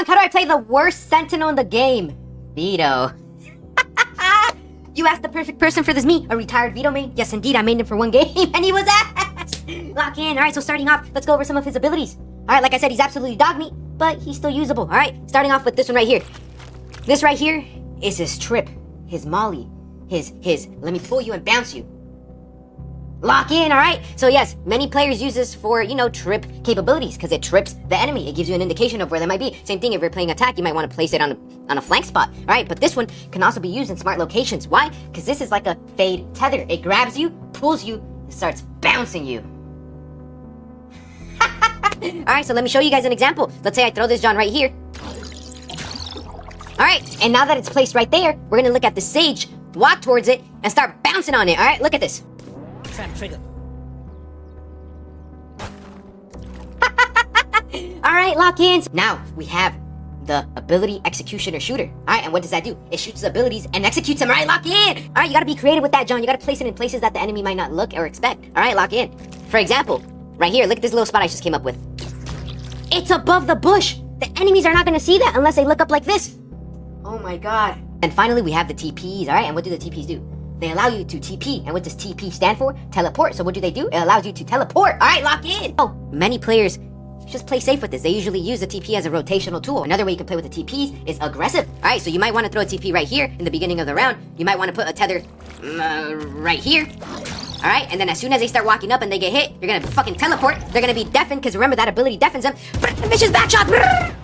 How do I play the worst sentinel in the game? Veto. You asked the perfect person for this. Me, a retired Veto main. Yes, indeed, I made him for one game, and he was ass. Lock in. All right, so starting off, let's go over some of his abilities. All right, like I said, he's absolutely dog meat, but he's still usable. All right, starting off with this one right here. This right here is his trip, his molly, his let me pull you and bounce you. Lock in, all right? So yes, many players use this for, trip capabilities because it trips the enemy. It gives you an indication of where they might be. Same thing if you're playing attack, you might want to place it on a flank spot, all right? But this one can also be used in smart locations. Why? Because this is like a fade tether. It grabs you, pulls you, and starts bouncing you. All right, so let me show you guys an example. Let's say I throw this John right here. All right, and now that it's placed right there, we're gonna look at the Sage, walk towards it, and start bouncing on it, all right? Look at this. Trap trigger. Alright, lock in. Now, we have the ability executioner shooter. Alright, and what does that do? It shoots abilities and executes them. Alright, lock in. Alright, you gotta be creative with that, John. You gotta place it in places that the enemy might not look or expect. Alright, lock in. For example, right here, look at this little spot I just came up with. It's above the bush. The enemies are not gonna see that unless they look up like this. Oh my god. And finally, we have the TPs, alright? And what do the TPs do? They allow you to TP. And what does TP stand for? Teleport. So what do? It allows you to teleport. All right, lock in. Oh, many players just play safe with this. They usually use the TP as a rotational tool. Another way you can play with the TPs is aggressive. All right, so you might want to throw a TP right here in the beginning of the round. You might want to put a tether right here. All right, and then as soon as they start walking up and they get hit, you're going to fucking teleport. They're going to be deafened because remember that ability deafens them. Vicious backshot.